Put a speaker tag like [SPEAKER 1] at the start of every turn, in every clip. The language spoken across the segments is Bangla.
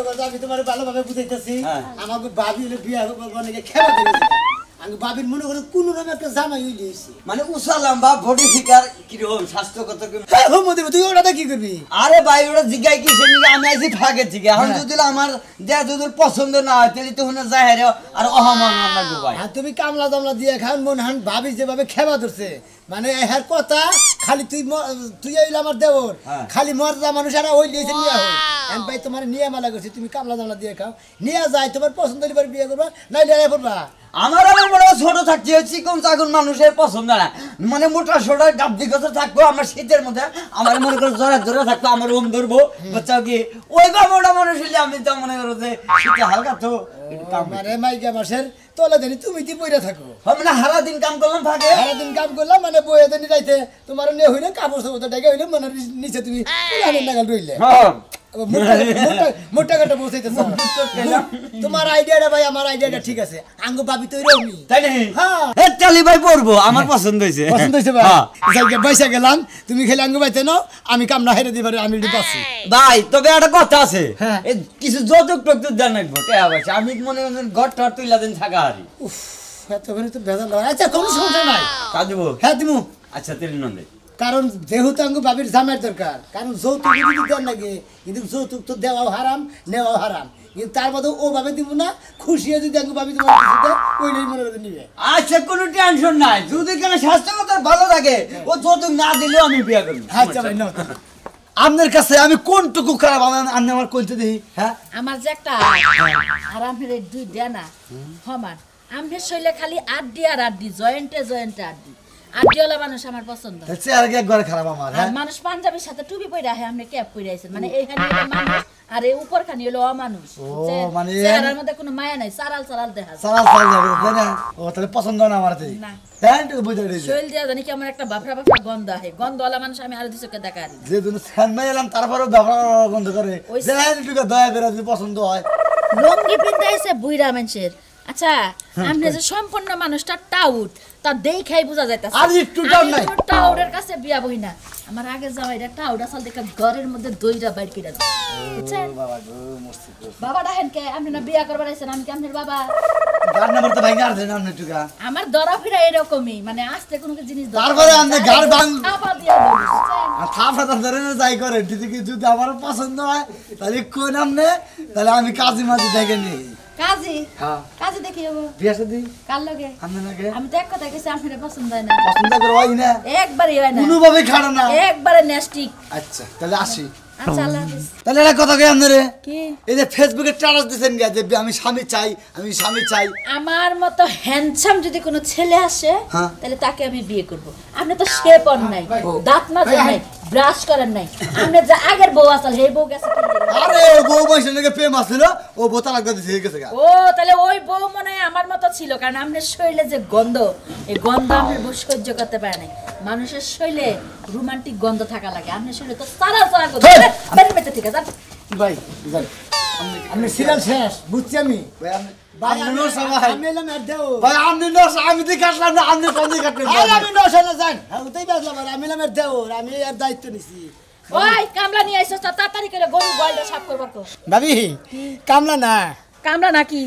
[SPEAKER 1] করো আমি তোমার ভালোভাবে বুঝাইতেছি আমাকে ভাবি হলো বিয়া অনেকে খেলা দিয়েছে আমি ভাবির মনে করে কোন রকম একটা জামাই হই দিয়েছি
[SPEAKER 2] মানে উসালাম বা বডি ফিগার কি রকম স্বাস্থ্যগত
[SPEAKER 1] হ্যাঁ হো মতে তুই ওটা কি করবি
[SPEAKER 2] আরে ভাই ওটা জিগাই কি সেদিকে আমি আইছি ফাঁকে জিগে এখন যদি আমার দেয়া যদি পছন্দ না হয় তাহলে তো হুনে জাহেরে আর অহমান লাগবে ভাই
[SPEAKER 1] আর তুমি কামলা দামলা দিয়ে খান মন হান ভাবি যেভাবে খেবা ধরছে মানে এর কথা খালি তুই হইল আমার দেওর খালি মর্দা মানুষ আর ওই দিয়েছে নিয়ে হয় এম ভাই তোমার নিয়ে মালা করছি তুমি কামলা দামলা দিয়ে খাও নিয়ে যায় তোমার পছন্দ হলে বিয়ে করবা নাইলে আয় পড়বা
[SPEAKER 2] আমার মনে হয় ছোট থাকছে চিকন চাকন মানুষের পছন্দ না মানে মোটা সোটা গাবদি কথা থাকবো আমার শীতের মধ্যে আমার মনে করে জোরে থাকতো আমার ওম ধরবো বাচ্চা কি ওই বা মোটা মানুষ হলে আমি তো মনে করো যে শীতে হালকা তো
[SPEAKER 1] মানে মাইকা মাসের তোলা জানি তুমি কি বইরা থাকো
[SPEAKER 2] মানে সারা দিন কাম করলাম ফাঁকে
[SPEAKER 1] সারা দিন কাম করলাম মানে বইয়ে জানি যাইতে তোমার নিয়ে হইলে কাপড় সাপড় ডেকে হইলে মানে নিচে তুমি নাগাল রইলে মোটা কাটা বসাইতে তোমার আইডিয়াটা ভাই আমার আইডিয়াটা ঠিক আছে আঙ্গু ভাবি তো এরকমই
[SPEAKER 2] তাই না হ্যাঁ চালি ভাই পড়বো আমার পছন্দ হয়েছে
[SPEAKER 1] ভাই পয়সা গেলাম তুমি খেলে আঙ্গু ভাইতে নাও আমি কাম না হেরে দিবার আমি পাচ্ছি
[SPEAKER 2] ভাই তবে একটা কথা আছে কিছু যৌতুক টুক দেন রাখবো আমি মনে করেন ঘর টর তুইলা দিন থাকা হারি
[SPEAKER 1] এতখানি তো ভেজাল আচ্ছা কোনো সমস্যা নাই
[SPEAKER 2] তা দেবো
[SPEAKER 1] হ্যাঁ দিমু
[SPEAKER 2] আচ্ছা তেল নন্দে
[SPEAKER 1] কারণ যেহেতু আঙ্গু ভাবির জামের দরকার কারণ যৌতুক যদি দেন লাগে কিন্তু যৌতুক তো দেওয়াও হারাম নেওয়াও হারাম কিন্তু তার মধ্যে ও ভাবে দিব না খুশি যদি আঙ্গু ভাবি তোমার ওইটাই মনে করে নিবে
[SPEAKER 2] আচ্ছা কোনো টেনশন নাই যদি কেন স্বাস্থ্যগত ভালো থাকে ও যৌতুক না দিলেও আমি বিয়ে করব
[SPEAKER 1] আচ্ছা ভাই নাও আপনার কাছে আমি কোনটুকু খারাপ আমি আমার কইতে দেই হ্যাঁ
[SPEAKER 3] আমার যে একটা আরামের দুই দেনা সমান আমনের শৈলে খালি আড্ডি আর আড্ডি জয়েন্টে আড্ডি আড্ডিওয়ালা মানুষ আমার পছন্দ
[SPEAKER 1] চেহারা একবারে খারাপ আমার
[SPEAKER 3] হ্যাঁ মানুষ পাঞ্জাবির সাথে টুপি পরে আহে আপনি ক্যাপ পরে আইছেন মানে এইখানে হলো মানুষ আর এই উপর খানি হলো অমানুষ
[SPEAKER 1] মানে
[SPEAKER 3] চেহারার মধ্যে কোনো মায়া নাই সারাল দেখা
[SPEAKER 1] সারাল যাবে তাই না ও তাহলে পছন্দ না আমার তাই
[SPEAKER 3] না
[SPEAKER 1] প্যান্ট বুঝাই দিয়েছে
[SPEAKER 3] শৈল দিয়া জানি কি আমার একটা বাফরা গন্ধ আহে গন্ধওয়ালা মানুষ আমি আর দুচোকে দেখা আরি
[SPEAKER 1] যে দিন ফ্যান মাই এলাম তারপরে বাফরা গন্ধ করে যেটুকু দয়া করে যদি পছন্দ হয়
[SPEAKER 3] লঙ্গি পিন্দাইছে বুইরা মানুষের আচ্ছা আপনি যে সম্পূর্ণ মানুষটা টাউট তা দেখাই বোঝা যাইতাছে
[SPEAKER 1] আর একটু টাউট নাই
[SPEAKER 3] টাউটের কাছে বিয়া বই না আমার আগে জামাইটা টাউট আসল দেখা ঘরের মধ্যে দইরা বাইর কিরা বুঝছেন
[SPEAKER 1] বাবা গো মস্তি
[SPEAKER 3] বাবা ডাহেন কে আপনি না বিয়া করবার আইছেন আমি কি আপনার বাবা
[SPEAKER 1] গার নাম্বার তো ভাঙা আছে না আপনি টুকা
[SPEAKER 3] আমার দরা ফিরা এরকমই মানে আস্তে কোনো জিনিস
[SPEAKER 1] তারপরে আপনি গার ভাঙ
[SPEAKER 3] থাপা দিয়া বলছেন
[SPEAKER 1] আর থাপা ধরে না যাই করে যদি আমার পছন্দ হয় তাহলে কোন আমনে তাহলে আমি কাজী মাঝি দেখে নিই
[SPEAKER 3] কাজী
[SPEAKER 1] হ্যাঁ
[SPEAKER 3] কাজী দেখি যাবো
[SPEAKER 1] বিয়া শাদী
[SPEAKER 3] কার লগে
[SPEAKER 1] আমনে নাকি
[SPEAKER 3] আমি তো এক কথা কইছি আপনার পছন্দ হয় না
[SPEAKER 1] পছন্দ করে হয় না
[SPEAKER 3] একবারই হয় না
[SPEAKER 1] কোনোভাবে খাড়া না
[SPEAKER 3] একবারে নেস্টিক
[SPEAKER 1] আচ্ছা তাহলে আসি
[SPEAKER 3] আচ্ছা আল্লাহ হাফেজ
[SPEAKER 1] তাহলে একটা কথা কই আপনারে
[SPEAKER 3] কি
[SPEAKER 1] এই যে ফেসবুকে স্ট্যাটাস দিবেন যে আমি স্বামী চাই
[SPEAKER 3] আমার মতো হ্যান্ডসাম যদি কোনো ছেলে আসে
[SPEAKER 1] হ্যাঁ।
[SPEAKER 3] তাহলে তাকে আমি বিয়ে করব আপনি তো শেপ অন নাই দাঁত মাজেন নাই ব্রাশ করেন নাই আপনি যে আগের বউ আসল সেই বউ গেছে কি
[SPEAKER 1] আরে বউ বয়সের নাকি প্রেম আসছিল ও বোতল লাগতে দিছে গেছে
[SPEAKER 3] ও তাহলে ওই বউ মনে হয় আমার মতো ছিল কারণ আপনার শরীরে যে গন্ধ এই গন্ধ আপনার বউ সহ্য করতে পারে নাই মানুষের শরীরে রোমান্টিক গন্ধ থাকা লাগে আপনার শরীরে তো সারা গন্ধ বের বেতে ঠিক আছে
[SPEAKER 1] ভাই যান আপনি সিরিয়াল শেষ বুঝছি আমি ভাই আমি এলাম আর দেও ভাই আমি দেখে আসলাম না আপনি কোন দিকে কাটলেন আমি নশালে যান ওটাই বাজলাম আমি এলাম আর দেও আমি আর দায়িত্ব নিছি
[SPEAKER 3] ওই কামলা নিয়ে আইছস তাড়াতাড়ি করে গরু গোয়ালটা সাফ করবার কো
[SPEAKER 1] ভাবি কামলা না
[SPEAKER 3] কামলা নাকি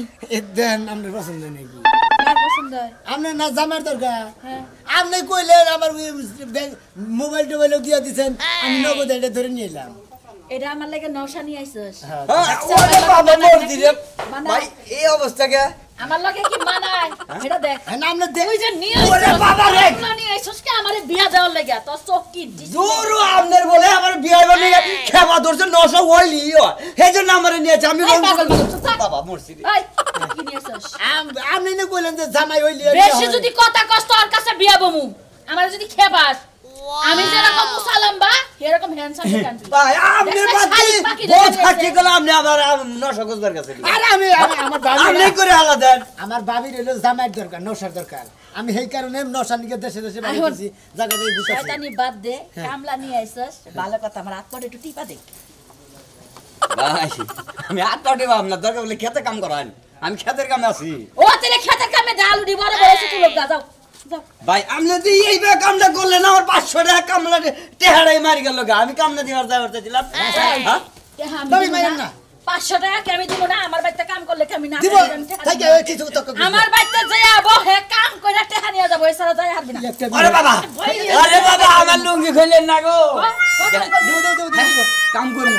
[SPEAKER 1] দেন আপনার পছন্দ নাকি
[SPEAKER 3] কার পছন্দ হয়
[SPEAKER 1] আপনার না জামার দরকার
[SPEAKER 3] হ্যাঁ
[SPEAKER 1] আপনি কইলেন আমার মোবাইল টোবাইল দিয়া দিছেন আমি নগদ এটা ধরে নিয়ে এলাম
[SPEAKER 3] এটা আমার লাগে নশা নিয়ে আইছস
[SPEAKER 2] ওরে বাবা মোর দিরে ভাই এই অবস্থা কে
[SPEAKER 3] আমার লাগে কি মানায় এটা দেখ
[SPEAKER 1] না আপনি
[SPEAKER 3] ওই যে নিয়ে
[SPEAKER 2] ওরে বাবা রে
[SPEAKER 3] নিয়ে আইছস কি আমারে বিয়া দেওয়ার লাগা তো চোখ কি
[SPEAKER 2] জোরু আপনার বলে আমার বিয়ে বানি খেবা ধরছে 900 হইলি হেজন্য আমারে নিয়েছে আমি বাবা মরছি
[SPEAKER 3] এই কি নিয়ে আইছস
[SPEAKER 1] আপনি না কইলেন যে জামাই হইলি
[SPEAKER 3] বেশি যদি কথা কষ্ট আর কাছে বিয়া বমু আমার যদি খেবাস আমি যেরকম মুসালাম্বা এরকম হ্যান্ডসাম কান্ট্রি
[SPEAKER 2] ভাই আপনার বাকি বহুত হাকি গেল আপনি আবার 900 গজবার কাছে
[SPEAKER 1] আরে আমি আমার ভাবি
[SPEAKER 2] আপনি করে আলাদা
[SPEAKER 1] আমার ভাবির হলো জামাইয়ের দরকার নশার দরকার আমি সেই কারণে নশা নিকে দেশে বাড়িছি জায়গাতে গুছাছি
[SPEAKER 3] শয়তানি বাদ দে কামলা নিয়ে আইছস ভালো কথা আমার হাত পড়ে একটু টিপা দে
[SPEAKER 2] ভাই আমি হাত পাটে ভাবনা দরকার বলে খেতে কাম করান আমি খেতের কামে আছি
[SPEAKER 3] ও তাহলে খেতের কামে ডালু দি বড় বড় ছোট লোক যাও
[SPEAKER 2] ভাই আপনি যদি এই কামটা করলেন আমার 500 টাকা কামলা টেহাড়াই মারি গেল আমি কামনা দিবার যাই করতেছিলাম হ্যাঁ
[SPEAKER 1] ভাবি মাইরেন না
[SPEAKER 3] 500 টাকা কি আমি দিব না আমার বাড়িতে কাম করলে কি আমি না
[SPEAKER 1] দিব
[SPEAKER 3] খাইলে আমি টাকা
[SPEAKER 1] তাই
[SPEAKER 3] দিব না?
[SPEAKER 1] কিছু তক
[SPEAKER 3] আমার বাড়িতে যে আবো হে কাম কইরা টাকা নিয়ে যাব এছাড়া যাই হারবি না
[SPEAKER 2] আরে বাবা আমার লুঙ্গি খুললেন না গো কাম করুন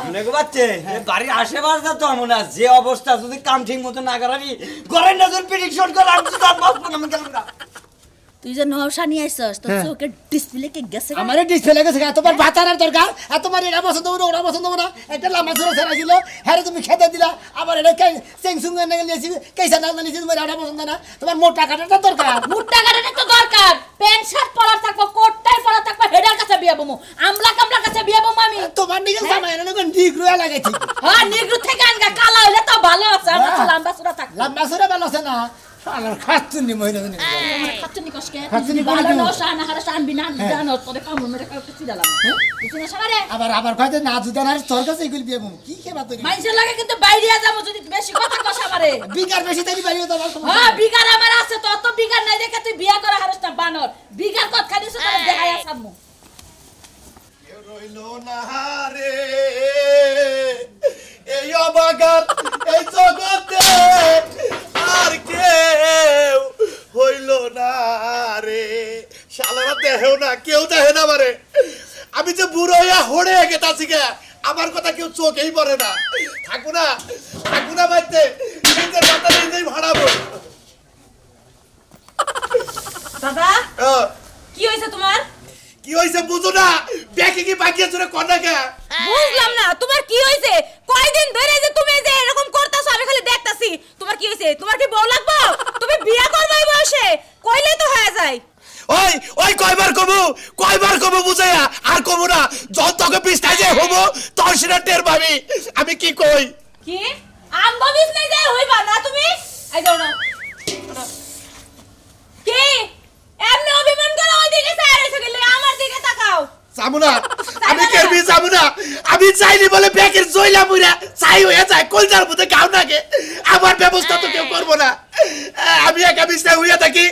[SPEAKER 2] মনে বাচ্চে বাড়ির আশেপাশে তো এমন আছে যে অবস্থা যদি কাম ঠিক মতো না করাবি ঘরের নজর প্রেডিকশন করে আমি তো আর বাঁচবো না, আমি গেলাম না।
[SPEAKER 3] তুই যে নওশা নিয়ে আইছস তো চোখের ডিসপ্লে কে গেছে
[SPEAKER 1] আমারে ডিসপ্লে গেছে তোমার বাতারার দরকার আর তোমার এটা পছন্দ হলো ওটা পছন্দ হলো না একটা লাম্বা ছোট ছেড়া ছিল হ্যাঁ তুমি খেতে দিলা আবার এটা চেংসুং এনে নিয়েছি কেসা না নিয়েছি তোমার এটা পছন্দ না তোমার মোটা কাটাটা দরকার
[SPEAKER 3] মুট্টা গাড়িটা তো দরকার প্যান্ট শার্ট পরা থাকবো কোট টাই পরা থাকবো হেডার কাছে বিয়া বমু আমলা কামলা কাছে বিয়া বমু আমি
[SPEAKER 1] তোমার দিকে জামাই এনে কোন ডিগ্রুয়া লাগাইছি
[SPEAKER 3] হ্যাঁ নিগ্রু থেকে আনগা কালা হইলে তো ভালো আছে আমার তো লম্বা সুরা থাক
[SPEAKER 1] লাম্বা ছোট ভালো আছে না শালার খাচ্ছুনি মহিলা জানি
[SPEAKER 3] খাচ্চনি কষ্টে
[SPEAKER 1] খাচ্ছনি
[SPEAKER 3] ভালো
[SPEAKER 1] করে দিও।
[SPEAKER 3] নওশা না হারা শানবি না জানো তোরে কামড় মেরে কাউ কিছু দিলাম কিছু না সারে
[SPEAKER 1] আবার কয়তে না জুদানার তোর কাছে এগুলি বিয়ে কি খেবা তুই
[SPEAKER 3] মাইনসের লাগে কিন্তু বাইরে যাবো যদি বেশি কথা কস আমারে
[SPEAKER 1] বিকার বেশি তাই বাইরে তো
[SPEAKER 3] হ্যাঁ বিগার আমার আছে তো অত বিগার নাই দেখে তুই বিয়া করে হারস না বানর বিগার কত খালি সে তোরে দেখাই আসামু
[SPEAKER 4] রইল না রে এই অবাগার এই জগতে আর কেউ হইল না রে শালারা দেহেও না কেউ দেখে না মারে আমি যে বুড়ো হইয়া হড়ে গেতাছি গে আমার কথা কেউ চোখেই পড়ে না থাকবো না বাড়িতে নিজের মাথা নিজেই ভাড়াবো
[SPEAKER 5] দাদা
[SPEAKER 4] আহ,
[SPEAKER 5] কি হয়েছে তোমার?
[SPEAKER 4] কি হয়েছে বুঝো না ব্যাকে কি বাকি আছে রে কন্যাকে
[SPEAKER 5] বুঝলাম না তোমার কি হয়েছে? কয়দিন ধরে যে তুমি যে এরকম করতাছো আমি খালি দেখতাছি। তোমার কি হয়েছে? তোমার কি বউ লাগবো? তুমি বিয়া করবে এই বয়সে? কইলেই তো হয়ে যায়।
[SPEAKER 4] ওই কয়বার কবু বুঝাইয়া আর কবু না যত তোকে পিস্তায় যে হবো তোর সেটা টের পাবি আমি কি কই
[SPEAKER 5] কি আমগো বিজনেস যায় হইবা না তুমি? আই যাও না কি এমনি অভিমান করে ওই দিকে চাইছো গেলে আমার দিকে তাকাও।
[SPEAKER 4] যাবো না আমি চাইনি বলে ব্যাকের জয়লা মুরা চাই হয়ে যায় কলজার মধ্যে গাও নাকে আমার ব্যবস্থা তো কেউ করবো না আমি একা বিছনায় হইয়া থাকি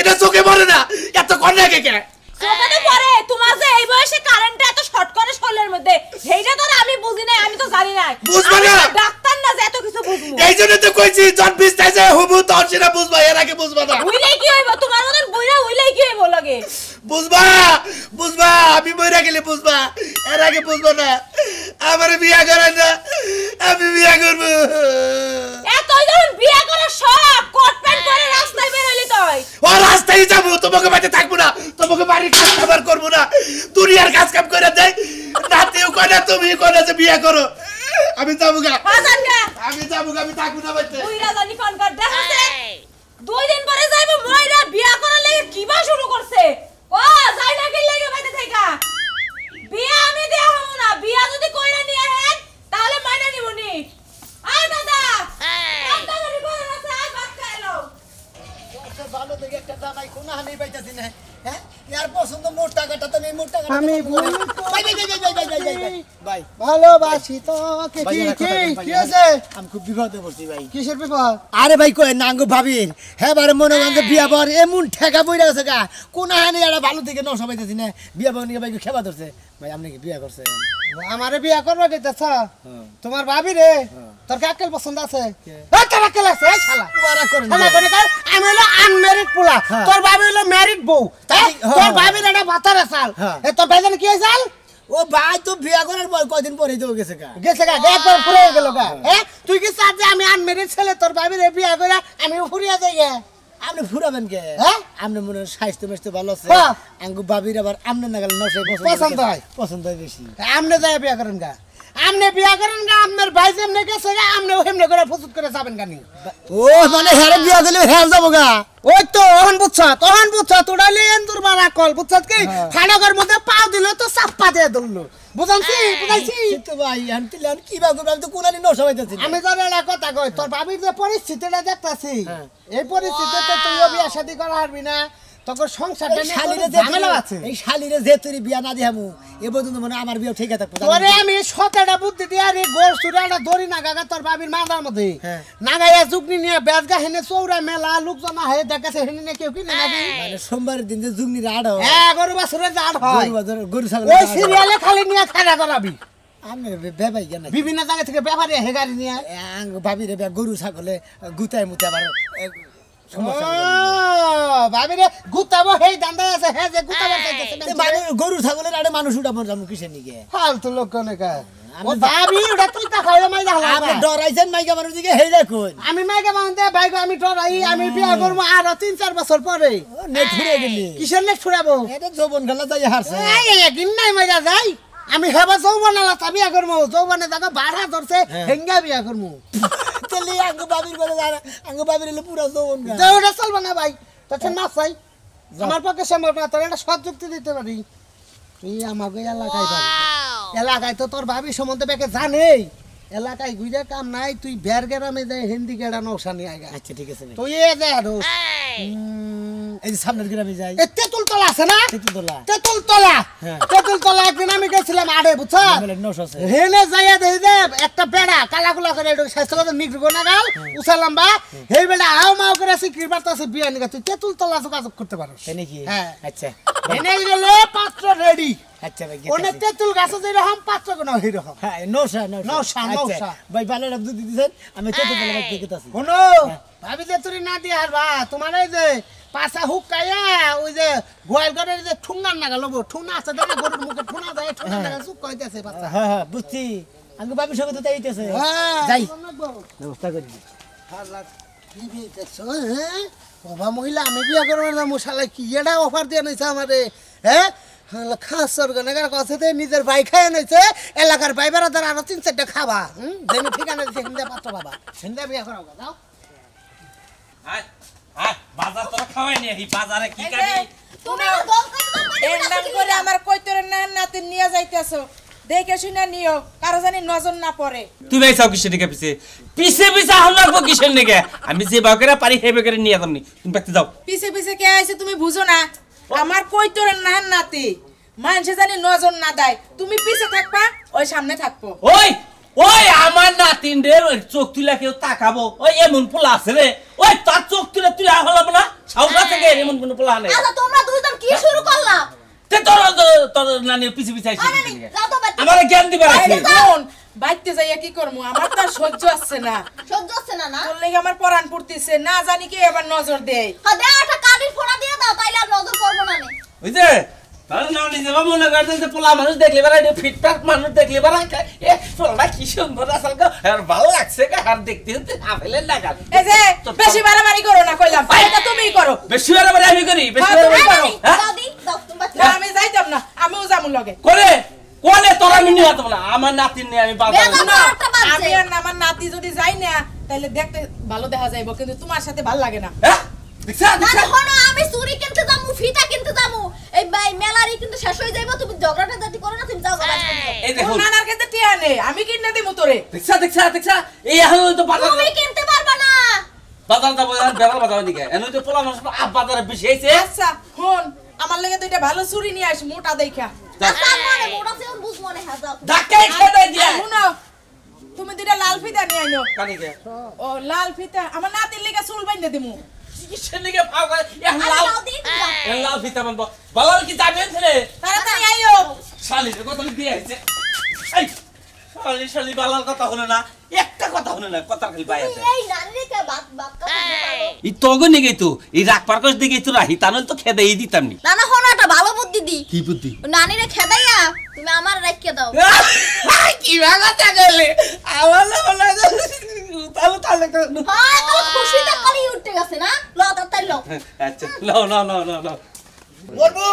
[SPEAKER 4] এটা চোখে পড়ে না এত কন্যাকে কে
[SPEAKER 5] চোখে তো পড়ে তোমার যে এই বয়সে কারেন্টটা এত শর্ট করে শরীরের মধ্যে সেইটা তো আমি বুঝি নাই আমি তো জানি না
[SPEAKER 4] বুঝবা না?
[SPEAKER 5] আমি তো ডাক্তার না যে এত কিছু বুঝবো
[SPEAKER 4] এই জন্য তো কইছি জন বিছনায় যায় হবো তোর সেটা বুঝবা এর আগে বুঝবা না
[SPEAKER 5] উইলেই কি হইব তোমার মতন বইরা উইলেই কি হইব লাগে
[SPEAKER 4] বুঝবা আমি মরে গেলে বুঝবা এর আগে বুঝবা না আমার বিয়া করেন না আমি বিয়া করবো
[SPEAKER 5] এত যখন বিয়া করার শখ কোট প্যান্ট পরে রাস্তায় বের হইলি তুই
[SPEAKER 4] ও রাস্তায় যাবো তোমাকে বাড়িতে থাকবো না তোমাকে বাড়ির কাজ কাবার করবো না দুনিয়ার কাজ কাম করে দেয় নাতিও কয় না তুমি কয় না যে বিয়া করো আমি যাবো গা
[SPEAKER 5] হাসান গা
[SPEAKER 4] আমি থাকবো না বাড়িতে
[SPEAKER 5] বুইরা জানি ফোন কর দেখাছে 2 দিন পরে যাইবো ময়রা বিয়া করার লাগি কিবা শুরু করছে ও যাই না কি লাগে বাইতে থাকা বিয়া আমি দেয়া হবো না বিয়া যদি কইরা নিয়ে হেন তাহলে মাইনা নিবনি আয় দাদা কামটা করি করে আছে আয় ভাত খাইলো
[SPEAKER 1] ভালো দেখে একটা জামাই কোন হানি পাইতাছি না হ্যাঁ ইয়ার পছন্দ মোট টাকাটা তো নেই মোট টাকা
[SPEAKER 6] আমি
[SPEAKER 1] ভাই
[SPEAKER 6] ভালোবাসি তো কি আছে
[SPEAKER 1] আমি খুব বিপদে পড়ছি ভাই
[SPEAKER 6] কিসের বিপদ?
[SPEAKER 1] আরে ভাই কই নাঙ্গো ভাবির হ্যাঁ বারে মনে গঞ্জে বিয়া বর এমন ঠেকা বইরা আছে গা কোন হানি এটা ভালো দিকে নষ্ট পাইতাছি না বিয়া বর নিয়ে ভাই খেবা ধরছে ভাই আপনি কি বিয়া করছেন
[SPEAKER 6] আমারে বিয়া করবা দিতেছ তোমার ভাবি রে তোর কাকেল পছন্দ আছে তোর কাকেল আছে এই শালা
[SPEAKER 1] বারা করেন
[SPEAKER 6] শালা করে কর আমি হলো আনম্যারিড পোলা তোর ভাবি হলো ম্যারিড বউ তোর ভাবির এটা ভাতার আসাল এ তোর ভাইজান কি হইছাল
[SPEAKER 1] ও ভাই তো বিয়া করার পর কয়দিন পরে তো গেছে গা
[SPEAKER 6] গেছে গা একবার ফুরে গেল গা তুই কি চাস যে আমি আনম্যারিড ছেলে তোর ভাবির বিয়া করে আমি ফুরিয়া যাই গে
[SPEAKER 1] আপনি ফুরাবেন কে
[SPEAKER 6] হ্যাঁ?
[SPEAKER 1] আপনি মনে হয় স্বাস্থ্য মেস্ত ভালো আছে
[SPEAKER 6] হ্যাঁ।
[SPEAKER 1] আঙ্গু ভাবির আবার আমনে না গেল নশে
[SPEAKER 6] পছন্দ হয়।
[SPEAKER 1] পছন্দ হয় বেশি
[SPEAKER 6] আমনে যায় বিয়া করেন গা আমনে বিয়া করেন গা আপনার ভাই যেমনে গেছে গা আমনে হেমনে করে ফুসুত করে যাবেন গানি
[SPEAKER 1] ও মানে হেরে বিয়া দিলে হের যাবো গা
[SPEAKER 6] ওই তো ওহন বুঝছ তোড়ালে এন্দুর মারা কল বুঝছ কি খানাগর মধ্যে পাও দিল তো চাপ্পা দিয়ে ধরলো বুঝাইছি
[SPEAKER 1] তো ভাই আনতিলে আর কি বাগো আমি তো কোনালি নশা হইতাছি
[SPEAKER 6] আমি জানি না কথা কই তোর ভাবির যে পরিস্থিতিটা দেখতাছি এই পরিস্থিতিতে তুইও বিয়া শাদী করা পারবি না তোর সংসারটা নিয়ে
[SPEAKER 1] শালিরে
[SPEAKER 6] তোর ঝামেলা আছে
[SPEAKER 1] এই শালিরে যে তুই বিয়া না দিহামু এ পর্যন্ত মনে হয় আমার বিয়া ঠিক থাকবো
[SPEAKER 6] তোরে আমি সতেটা বুদ্ধি দিয়ে আরে গোর সুরাটা ধরি না গাগা তোর ভাবির মাথার মধ্যে
[SPEAKER 1] হ্যাঁ।
[SPEAKER 6] নাগাইয়া জুগনি নিয়ে বেজগা হেনে চৌরা মেলা লোক জমা হয়ে দেখাছে হেনে নিয়ে কেউ কিনে নাকি
[SPEAKER 1] মানে সোমবারের দিন যে জুগনি রাড হয়
[SPEAKER 6] হ্যাঁ গরু বাছুরের জাত হয়
[SPEAKER 1] গরু ছাগল
[SPEAKER 6] ওই সিরিয়ালে খালি নিয়ে খাড়া করাবি
[SPEAKER 1] আমি বেবাই কেন
[SPEAKER 6] বিভিন্ন জায়গা থেকে ব্যাপারে হে গাড়ি নিয়ে
[SPEAKER 1] আঙ্গ ভাবি রে গরু ছাগলে গুতায় মুতে আবার সমস্যা
[SPEAKER 6] ভাবি রে গুতাবো হেই দান্দা আছে হে যে গুতাবার চাইতেছে
[SPEAKER 1] মানে গরু ছাগলের আড়ে মানুষ উঠাবো যাবো কিসের নিকে
[SPEAKER 6] ফালতু লোক কোনকা ও ভাবি ওটা তুই তা খাইলে মাই দাও
[SPEAKER 1] আপনি ডরাইছেন মাইকা মানুষ দিকে হেই দেখুন
[SPEAKER 6] আমি মাইকে মানতে ভাই আমি ডরাই আমি বিয়া করব আর 3-4 বছর পরে
[SPEAKER 1] নেট ফুরে গেলি
[SPEAKER 6] কিসের নেট ছুড়াবো
[SPEAKER 1] এটা যৌবন খেলা যাই হারছে
[SPEAKER 6] এই একদিন নাই মজা যাই আমি হেবা যৌবন আলা বিয়া করবো যৌবনে জায়গা ভাড়া ধরছে হেঙ্গা বিয়া করবো
[SPEAKER 1] তেলি আঙ্গ বাবির বলে আঙ্গ বাবির হলে পুরো যৌবন
[SPEAKER 6] তো ওটা চলবে না ভাই তখন মাছ চাই আমার পক্ষে সম্ভব না তোর একটা সৎ যুক্তি দিতে পারি তুই আমাকে এলাকায় পাবি এলাকায় তো তোর ভাবি সম্বন্ধে বেকে জানেই এলাকায় ঘুরে কাম নাই তুই বের গ্রামে যাই হিন্দি গেড়া নৌসা নিয়ে আয়
[SPEAKER 1] আচ্ছা ঠিক আছে
[SPEAKER 6] তুই এ দে
[SPEAKER 1] এই যে সামনের গ্রামে যাই
[SPEAKER 6] তেঁতুল তলা আছে না
[SPEAKER 1] তেতুলতলা
[SPEAKER 6] তেঁতুল তলা
[SPEAKER 1] হ্যাঁ।
[SPEAKER 6] তেঁতুল তলা একদিন আমি গেছিলাম আড়ে বুঝছো
[SPEAKER 1] বলে 900 আছে
[SPEAKER 6] হেনে যাইয়া দেই যে একটা বেড়া কালাকুলা করে একটু স্বাস্থ্যগত নিগ্র গোনা গাল উসা লম্বা হেই বেড়া আও মাও করে সিকির বার্তাছে বিয়া নিগা তুই তেঁতুল তলা যোগাযোগ করতে পারো
[SPEAKER 1] তাই নাকি
[SPEAKER 6] হ্যাঁ।
[SPEAKER 1] আচ্ছা
[SPEAKER 6] হেনে গেলে পাত্র রেডি
[SPEAKER 1] আচ্ছা ভাই
[SPEAKER 6] ওনে তেঁতুল গাছে যেরকম পাত্র কোন হেরকম
[SPEAKER 1] হ্যাঁ নৌসা
[SPEAKER 6] নৌসা, নৌসা।
[SPEAKER 1] ভাই ভালো দুধ দিতেছেন আমি তেতুলতলা ভাই দেখতেছি
[SPEAKER 6] শোনো ভাবি যে তুই না দিয়ে হারবা তোমার এই যে পাছা হুক কাইয়া ওই যে গোয়াল ঘরের যে ঠুঙ্গার নাগা লব ঠুনা আছে দেখে গরুর মুখে ঠুনা যায় ঠুনা নাগা চুপ কইতেছে বাচ্চা
[SPEAKER 1] হ্যাঁ হ্যাঁ বুঝছি আঙ্গ বাবির সঙ্গে তো তাইতেছে
[SPEAKER 6] হ্যাঁ
[SPEAKER 1] যাই ব্যবস্থা করি
[SPEAKER 6] বাবা মহিলা আমি বিয়া করবো না মশালা কি এটা অফার দিয়ে নিছে আমারে হ্যাঁ খাস সরগনাগার কাছে নিজের ভাই খায় নিছে এলাকার ভাই বেড়াদার আরো 3-4টা খাবা যেন ঠিকানা দিছে হিন্দা পাত্র বাবা হিন্দা বিয়া করাও যাও
[SPEAKER 7] বাজার তোরা খাওয়াই নি এই বাজারে কি কাটি
[SPEAKER 5] তুমি এন্ডাম করে আমার কইতরে না নাতি নিয়ে যাইতেছো দেখে শুনে নিও কারো জানি নজর না পড়ে
[SPEAKER 7] তুমি আইসাও কিসের দিকে পিছে পিছে পিছে হামলাবো কিসের দিকে আমি যে বাগেরা পারি হে বাগেরা নিয়ে যামনি তুমি বাকি যাও
[SPEAKER 5] পিছে পিছে কে আইছে তুমি বুঝো না আমার কইতরে না নাতি মানুষে জানি নজর না দেয় তুমি পিছে থাকবা ওই সামনে থাকবো
[SPEAKER 7] ওই ওই আমার নাতিন রে চোখ তুলে কেউ তাকাবো ওই এমন পোলা আছে রে ওই তার চোখ তুলে তুই হলাম না সাউকা থেকে এমন কোন পোলা নেই
[SPEAKER 8] আচ্ছা তোমরা দুইজন কি শুরু করলা
[SPEAKER 7] তে তোর তোর নানি পিছে পিছে আইছিস
[SPEAKER 8] আরে যাও তো বাড়ি
[SPEAKER 7] আমার জ্ঞান দিবা
[SPEAKER 5] আরে কোন বাইতে যাইয়া কি করমু আমার তো আর সহ্য আসছে না
[SPEAKER 8] সহ্য হচ্ছে না না
[SPEAKER 5] তোর লাগি আমার পরাণ পড়তেছে না জানি কি এবার নজর দেয়
[SPEAKER 8] হ্যাঁ দাও একটা কানের ফোড়া দিয়ে দাও তাইলে আর নজর করবো না নে
[SPEAKER 7] ওই যে তার নানি যে মনে করতেন যে পোলা মানুষ দেখলে বারা ফিটফাট মানুষ দেখলে বারা এ পোলা কি সুন্দর আসল আর ভালো লাগছে আর দেখতে দেখতে আপেলের লাগা
[SPEAKER 5] এই যে বেশি বাড়াবাড়ি করো না কইলাম এটা তুমিই করো
[SPEAKER 7] বেশি বাড়াবাড়ি আমি করি বেশি
[SPEAKER 5] হ্যাঁ, তুমি
[SPEAKER 7] বাড়াবাড়ি
[SPEAKER 5] করো।
[SPEAKER 7] হ্যাঁ
[SPEAKER 8] দাও দি দাও তুমি
[SPEAKER 5] না আমি যাইতাম না আমিও যামু লগে
[SPEAKER 7] করে কোনে তোরা আমি নিয়ে আসবো না আমার নাতিন নিয়ে আমি বাজারে
[SPEAKER 8] বেগম
[SPEAKER 7] যাবো।
[SPEAKER 8] না, একটা বাদ
[SPEAKER 5] আমি
[SPEAKER 8] দে।
[SPEAKER 5] আর না আমার নাতি যদি যাই না তাহলে দেখতে ভালো দেখা যাইব কিন্তু তোমার সাথে ভালো লাগে না
[SPEAKER 7] হ্যাঁ দেখছা
[SPEAKER 8] মানে
[SPEAKER 7] দেখছা
[SPEAKER 8] হনো আমি চুরি কিনতে যামু ফিতা কিনতে যামু এই ভাই মেলারি কিন্তু শেষ হয়ে যাইবো তুমি ঝগড়াটা যদি করো না তুমি যাও গা
[SPEAKER 7] এই
[SPEAKER 5] তোর
[SPEAKER 7] দেখো
[SPEAKER 5] নানার কাছে টিয়া নে আমি কিনে দিমু তোরে
[SPEAKER 7] দেখছা দেখছা দেখছা এই এখন তো বাজার
[SPEAKER 8] তুমি কিনতে পারবা না
[SPEAKER 7] বাজার যাবো বেড়ার বাজার দিকে এনে তো পোলা মানুষ আপ বাজারে বেশি হয়েছে
[SPEAKER 5] আচ্ছা হন আমার লাগে দুইটা ভালো চুরি নিয়ে আস মোটা দেখা
[SPEAKER 8] আচ্ছা মনে মোড়া সে বুঝ মনে হ্যাঁ যাও
[SPEAKER 7] ধাক্কাই খেতে দিয়া
[SPEAKER 5] শুনো তুমি দুইটা লাল ফিতা নিয়ে আইনো
[SPEAKER 7] কানিকে
[SPEAKER 5] ও লাল ফিতা আমার নাতির লাগা চুল বাইন্ধে দিমু
[SPEAKER 7] কিসের লিগে ফাও করে এখন
[SPEAKER 8] আরে
[SPEAKER 7] লাল
[SPEAKER 8] দাও দি তুমি যাও।
[SPEAKER 7] এখন লাল ফিতা বানবো বালাল কি যাবেন রে
[SPEAKER 5] তাড়াতাড়ি আইও
[SPEAKER 7] শালির কথা দিয়ে আইছে এই শালি বালার কথা হলো না একটা কথা হলো না কথা খালি পাই আছে
[SPEAKER 8] এই নারীরে কে বাত বাত কথা বলো
[SPEAKER 7] এই তগো নিগে তো এই রাগ পারকস দিকে তো রাহি তানল তো খেদাই দিতাম নি
[SPEAKER 8] না না হনো একটা ভালো বুদ্ধি দি
[SPEAKER 7] কি বুদ্ধি
[SPEAKER 8] নানিরে খেদাইয়া তুমি আমার রাখিয়ে দাও
[SPEAKER 7] কি ভাগাটা গেলে আমার বলা তাহলে তাহলে
[SPEAKER 8] হ্যাঁ তো খুশিতে কলি উঠতে গেছে না ল তাড়াতাড়ি ল
[SPEAKER 7] আচ্ছা no no no no no
[SPEAKER 4] মরবো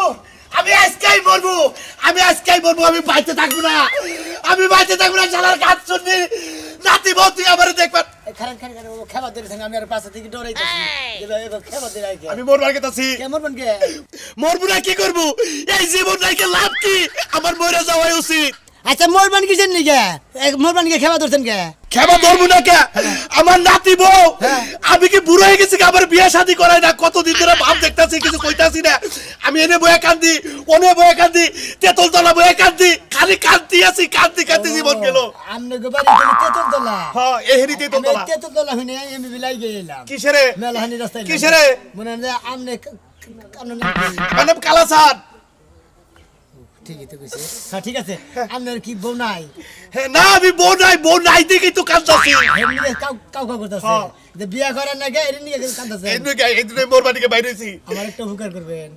[SPEAKER 4] আমি আজকেই মরবো আমি আজকেই মরবো আমি বাইতে থাকবো না আমি বাইতে থাকবো না শালার কাজ শুনবি নাতি বউ তুই আমার দেখবার
[SPEAKER 1] খারাপ খারাপ খেবা দিয়েছেন আমি আর পাশে থেকে ডরাইতেছি এবার খেবা দিয়ে রাখি
[SPEAKER 4] আমি মরবার গেতাছি
[SPEAKER 1] কেমন বন কে
[SPEAKER 4] মরবো না কি করবো এই জীবন রাইকে লাভ কি আমার মরে যাওয়াই উচিত
[SPEAKER 1] আচ্ছা মোরবান কিসের নিকে মোরবান কে খেবা ধরছেন কে
[SPEAKER 4] খেবা ধরবো না কে আমার নাতি বউ আমি কি বুড়ো হয়ে গেছি কি আমার বিয়ে শাদী করাই না কতদিন ধরে ভাব দেখতাছি কিছু কইতাছি না আমি এনে বয়ে কান্দি ওনে বয়ে কান্দি তেতল তলা বয়ে কান্দি খালি কান্দি আছি কান্দি কান্দি জীবন গেল
[SPEAKER 1] আমনে গো বাড়ি গেলে তেতুলতলা
[SPEAKER 4] হ্যাঁ এহেরি তেতল
[SPEAKER 1] আমি
[SPEAKER 4] তলা
[SPEAKER 1] তেতুলতলা হইনে আমি বিলাই গেলাম
[SPEAKER 4] কিসেরে
[SPEAKER 1] মেলাহানি রাস্তায়
[SPEAKER 4] কিসেরে
[SPEAKER 1] মনে হয় আমনে কারণ
[SPEAKER 4] মানে কালাসাদ
[SPEAKER 1] ঠিকই তো কইছে হ্যাঁ ঠিক আছে আপনার কি বউ নাই
[SPEAKER 4] হ্যাঁ না আমি বউ নাই দেখি তো কাঁদতাছি
[SPEAKER 1] এমনি কাউ করতেছে যে বিয়া করেন না গে এর নিয়ে কাঁদতেছে
[SPEAKER 4] এই দুই মোর বাড়িকে বাইরে হইছি
[SPEAKER 1] আমার একটা উপকার করবেন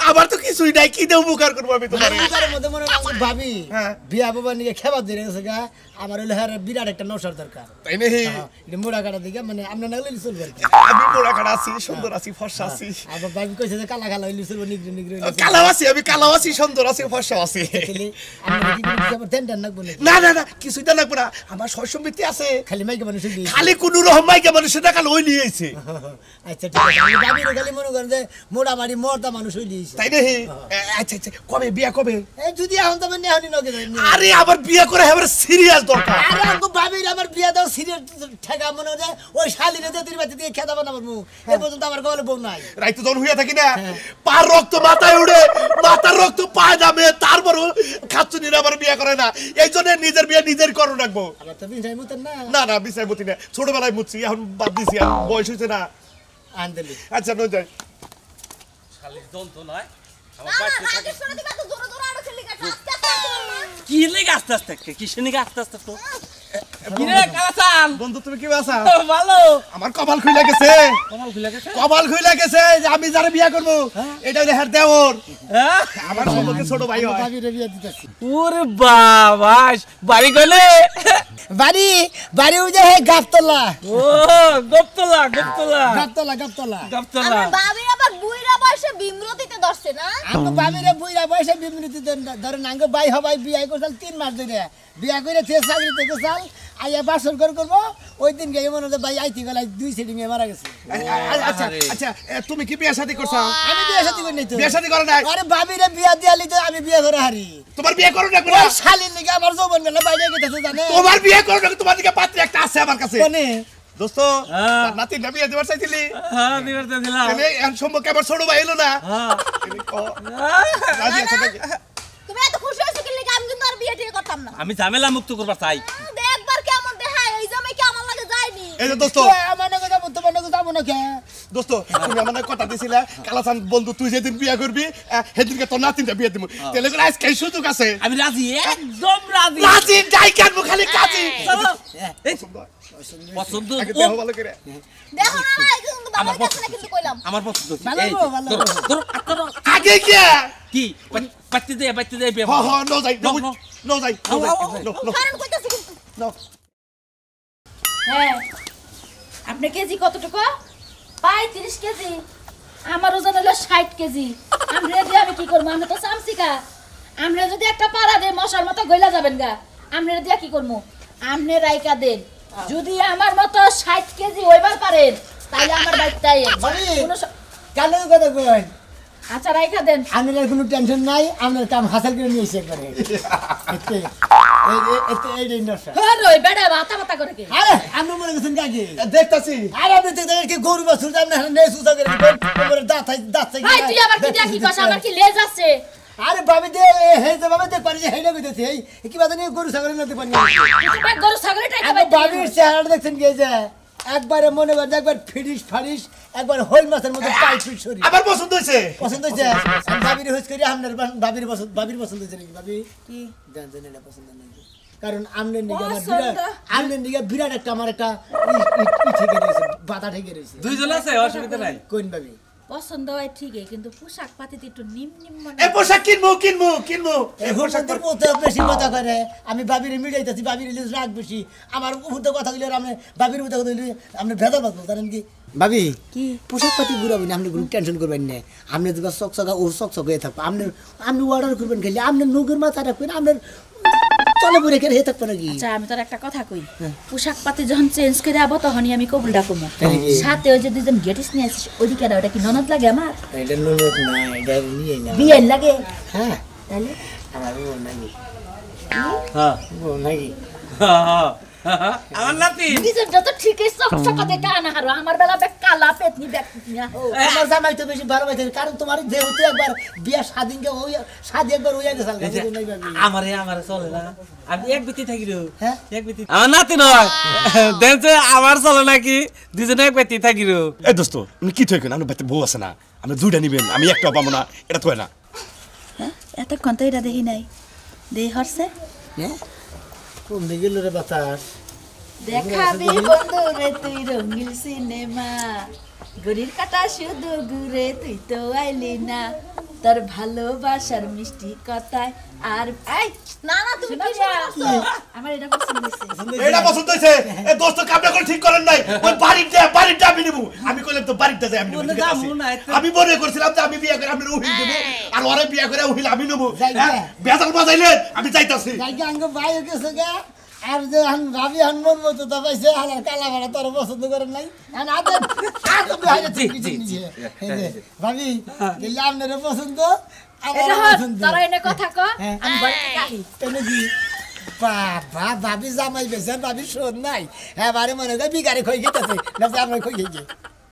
[SPEAKER 4] আবার তো কিছুই নাই কি দেব উপকার করব আমি তোমার
[SPEAKER 1] উপকারের মধ্যে মনে হয় ভাবি
[SPEAKER 4] হ্যাঁ।
[SPEAKER 1] বিয়া বাবা নিয়ে খেবা দিয়ে গেছে গা আমার হলো হ্যাঁ বিরাট একটা নৌসার দরকার
[SPEAKER 4] তাই নাকি
[SPEAKER 1] এটা মোড়া কাটা দিকে মানে আপনার না হইলে চলবে আর কি
[SPEAKER 4] আমি মোড়া কাটা আছি সুন্দর আছি ফর্সা আছি
[SPEAKER 1] আবার ভাবি কইছে যে কালা কালা হইলে চলবে নিগ্রে নিগ্রে
[SPEAKER 4] আমি কালো আছি সুন্দর আছি ফর্সা আছি
[SPEAKER 1] আপনি কি করে দেন দেন নাকবো
[SPEAKER 4] না কিছুই তো লাগবে না আমার সয় সম্পত্তি আছে
[SPEAKER 1] খালি মাইকে মানুষ
[SPEAKER 4] খালি কোন রকম মাইকে মানুষের টাকা লই নিয়েছে
[SPEAKER 1] আচ্ছা ঠিক আছে আমি ভাবির খালি মনে করেন যে মোড়া মারি মর্দা মানুষ হইলি
[SPEAKER 4] তাই নাকি আচ্ছা কবে বিয়া কবে
[SPEAKER 1] এই যদি এখন তবে নেহনি নগে
[SPEAKER 4] আরে আবার বিয়া করে আবার সিরিয়াস দরকার
[SPEAKER 1] আরে আমগো ভাবির আবার বিয়া দাও সিরিয়াস ঠেকা মনে হয় ওই শালিরে দিয়ে বাতি দিয়ে খেতে বানাবো মু এই পর্যন্ত আমার গলে বউ নাই
[SPEAKER 4] রাইতো যখন হইয়া থাকি না পার রক্ত মাথায় উড়ে মাথার রক্ত পায় নামে তারপরও খাচ্ছুনির আবার বিয়া করে না এই জন্য নিজের বিয়া নিজের করো রাখবো
[SPEAKER 1] আবার তো বিছাই মতন না
[SPEAKER 4] না বিছাই মতি না ছোটবেলায় মুচ্ছি এখন বাদ দিছি আর বয়স হয়েছে না
[SPEAKER 1] আনদেলি
[SPEAKER 4] আচ্ছা নয় যাই
[SPEAKER 7] শালির দন্ত নয়
[SPEAKER 8] না না আগে শুনে দিবা তো জোরে জোরে আরো খেলি কাটা
[SPEAKER 7] কি লেগে আস্তে আস্তে কি শুনি আস্তে আস্তে তো কি রে কালাচান
[SPEAKER 4] বন্ধু তুমি কি আছা
[SPEAKER 7] ভালো
[SPEAKER 4] আমার কপাল খুইলা গেছে কপাল খুইলা গেছে যে আমি যারা বিয়া করব এটা হলো হের দেওর
[SPEAKER 7] হ্যাঁ
[SPEAKER 4] আমার সম্পর্কে ছোট ভাই হয়
[SPEAKER 1] ভাবিরে বিয়া দিতেছি
[SPEAKER 7] ওরে বাবা বাড়ি গলে
[SPEAKER 1] বাড়ি ওই যে হে গাবতলা
[SPEAKER 7] ও গোপতলা
[SPEAKER 8] আমার বাবির আবার বুইরা বয়সে বিমরতিতে ধরছে না
[SPEAKER 1] আমগো ভাবিরে বুইরা বয়সে বিমৃতি ধরেন আঙ্গো ভাই হবাই বিয়া করছাল 3 মাস ধরে বিয়া করে সে চাকরি থেকে চাল আইয়া বাসর করবো ওই দিন গিয়ে মনে হয় ভাই আইতি গেলাই 2 সেটিং এ মারা গেছে
[SPEAKER 4] আচ্ছা তুমি কি বিয়া শাদী করছো
[SPEAKER 1] আমি বিয়া শাদী করি নাই তো
[SPEAKER 4] বিয়া শাদী করো নাই
[SPEAKER 1] আরে ভাবিরে বিয়া দিয়ালি তো আমি বিয়া করে হারি
[SPEAKER 4] তোমার বিয়ে করো না
[SPEAKER 1] ওই শালির নিকে আমার যৌবন গেল বাইরে গেছে জানে
[SPEAKER 4] তোমার বিয়ে করো না তোমার দিকে পাত্রী একটা আছে আমার কাছে
[SPEAKER 1] কোনে
[SPEAKER 4] দোস্ত নাতি না বিয়ে দিবার চাইছিলি
[SPEAKER 7] হ্যাঁ দিবার তো দিলাম
[SPEAKER 4] তাহলে এখন সম্পর্কে আমার ছোট ভাই এলো না রাজি আছে নাকি?
[SPEAKER 8] তুমি এত খুশি হইছো কি লাগি আমি কিন্তু আর বিয়ে টিয়ে করতাম না
[SPEAKER 7] আমি ঝামেলা মুক্ত করবার চাই
[SPEAKER 8] একবার কেমন দেখায় এই জামাই কি আমার লাগে যায়নি
[SPEAKER 4] এই যে দোস্ত
[SPEAKER 1] আমার নাকি যাবো তোমার নাকি যাবো না কে
[SPEAKER 4] দোস্ত তুমি আমার কথা দিছিলা কালাচান বন্ধু তুই যেদিন বিয়ে করবি সেদিনকে তোর নাতিনটা বিয়ে দিব তাহলে করে আজকে এই সুযোগ আছে
[SPEAKER 7] আমি রাজি একদম রাজি
[SPEAKER 4] রাজি যাই কেন খালি কাজী
[SPEAKER 7] চলো এই পছন্দ
[SPEAKER 4] আগে দেহ ভালো করে
[SPEAKER 8] দেখো না না কিন্তু বাবার কাছে না কিন্তু কইলাম
[SPEAKER 7] আমার পছন্দ
[SPEAKER 1] ভালো
[SPEAKER 7] এই
[SPEAKER 1] গো, ভালো।
[SPEAKER 7] ধরো
[SPEAKER 4] আগে কে
[SPEAKER 7] কি বাচ্চা দে বিয়ে
[SPEAKER 4] হ নো যাই নো যাই
[SPEAKER 8] কারণ কইতাছি কিন্তু
[SPEAKER 4] নো
[SPEAKER 3] হ্যাঁ আপনি কেজি কতটুকু 35 কেজি আমার ওজন হলো 60 কেজি আমরা দিয়ে আমি কি করবো আমরা তো চামচিকা আমরা যদি একটা পাড়া দে মশার মতো গইলা যাবেন গা আমরা দিয়ে কি করবো আমনে রাইকা দেন যদি আমার মতো 60 কেজি হইবার পারেন তাহলে আমার বাড়িতে কোনো
[SPEAKER 1] কালে কথা কই
[SPEAKER 3] আচ্ছা রাইকা দেন
[SPEAKER 1] আপনার কোনো টেনশন নাই আপনার কাম হাসিল করে নিয়েছে একবারে এই নশা
[SPEAKER 3] হ্যাঁ রই বেড়া মাথা করে কি
[SPEAKER 1] আরে আপনি মনে করছেন কাকে
[SPEAKER 4] দেখতাছি
[SPEAKER 1] আরে আপনি দেখতে কি গরু বাছুর আপনি নেই সুসা করে দিবেন ওপরে দাঁত
[SPEAKER 3] ভাই তুই আবার কি দেখি কস আমার কি লেজ আছে
[SPEAKER 1] আরে বাবা দে হে যে বাবা দে পারি যে হেডে কইতেছে এই কি বাদে গরু ছাগল নিতে পারি
[SPEAKER 3] তুই গরু ছাগলের টাকা
[SPEAKER 1] আপনি বাবির চেহারা দেখছেন কি যে একবারে মনে করেন একবার ফাড়িস একবার হইল মাছের মতো পাই ফিট সরি
[SPEAKER 4] আবার পছন্দ হইছে
[SPEAKER 1] পছন্দ হইছে আমি বাবির হইছ করি আপনার বাবির পছন্দ হইছে নাকি বাবি কি জানেন এটা পছন্দ নাকি কারণ আমনের নিগে বিরাট একটা আমার একটা ঠিক রয়েছে বাতা ঠিক রয়েছে
[SPEAKER 7] দুইজন আছে অসুবিধা নাই
[SPEAKER 1] কোন বাবি
[SPEAKER 3] পছন্দ হয় ঠিকই কিন্তু পোশাক পাতিতে একটু নিম মানে
[SPEAKER 4] এই পোশাক কিনবো
[SPEAKER 1] এই পোশাকের মতো বেশি কথা করে আমি বাবির মিটাইতেছি বাবির রাগ বেশি আমার উহুতে কথা কইলে আমি বাবির উহুতে কথা কইলে আপনি ভেজাল বাঁচবো জানেন কি ভাবি কি পোশাক পাতি ঘুরাবেন আপনি কোনো টেনশন করবেন না আপনি যদি চকচকা ওর চকচক হয়ে থাকবো আপনি অর্ডার করবেন খালি আপনি নগের মাথা রাখবেন আপনার চলে পরে কে হয়ে থাকবে নাকি
[SPEAKER 3] আচ্ছা আমি তোর একটা কথা কই পোশাক পাতি যখন চেঞ্জ করে আবো তখনই আমি কবুল ডাকুমো সাথে ওই যে দুজন গেটিস নিয়ে আসিস ওইদিকে ওটা কি ননদ লাগে আমার
[SPEAKER 1] এটা ননদ না এটা নিয়ে না
[SPEAKER 3] বিয়ে লাগে
[SPEAKER 1] হ্যাঁ
[SPEAKER 3] তাহলে
[SPEAKER 1] আমার বউ নাকি
[SPEAKER 7] হ্যাঁ
[SPEAKER 1] বউ নাকি
[SPEAKER 7] আমার নাতি
[SPEAKER 3] নিজেরটা তো ঠিকই চকচকা দেখে আনা হারো আমার বেলা বেক কালা পেতনি বেক
[SPEAKER 1] আমার জামাই তো বেশি ভালো পাইছে কারণ তোমার যেহেতু একবার বিয়া স্বাধীনকে ওই শাদি একবার হইয়া গেছে
[SPEAKER 7] আমারে চলে না আমি এক ব্যক্তি থাকি রে
[SPEAKER 1] হ্যাঁ?
[SPEAKER 7] এক ব্যক্তি আমার নাতি নয় দেখছে আমার চলে নাকি দুজনে এক ব্যক্তি থাকি রে
[SPEAKER 4] এই দোস্ত তুমি কি থইকেন আমার বাড়িতে বউ আছে না আপনি দুইটা নিবেন আমি একটা পাবো না এটা তো না
[SPEAKER 3] এতক্ষণ তো এটা দেখি নাই দেই হরছে
[SPEAKER 1] হ্যাঁ কোন দিকে গেল রে বাতাস
[SPEAKER 3] দেখাবি বন্ধু রে তুই রঙিন সিনেমা গরির কাটা শুধু ঘুরে তুই তো আইলি না তোর ভালোবাসার মিষ্টি কথায় আর আই
[SPEAKER 8] না না তুমি
[SPEAKER 3] শোনো
[SPEAKER 8] কি
[SPEAKER 3] যা,
[SPEAKER 8] করছো
[SPEAKER 3] আমার এটা পছন্দ হয়েছে
[SPEAKER 4] এটা পছন্দ হয়েছে এই দোস্ত কামটা করে ঠিক করেন নাই ওই বাড়িটা আমি নেবো আমি কইলাম তো বাড়িটা যাই আমি নেবো, ঠিক আছে? আমি মনে করছিলাম যে আমি বিয়ে করে আমি উহিল দেবো আর ওরে বিয়ে করে উহিল আমি নেবো হ্যাঁ? বেজাল বাজাইলেন আমি যাইতাছি
[SPEAKER 1] জায়গা আঙ্গ ভাই গেছে গা আর যে ভাবি হান মন মতো তা পাইছে হালার কালা ভাড়া তোর পছন্দ করেন নাই আর আদে ভাবি গেলে আপনার পছন্দ আমার
[SPEAKER 3] এটা হর
[SPEAKER 1] পছন্দ
[SPEAKER 3] তোরা এনে কথা ক
[SPEAKER 1] হ্যাঁ।
[SPEAKER 3] আমি বাড়ি থেকে আহি
[SPEAKER 1] এনে কি বাবা ভাবি জামাই বেছে ভাবি শোন নাই হ্যাঁ বারে মনে হয় বিগারে খই খেতেছে না যে আমরা খই খেয়ে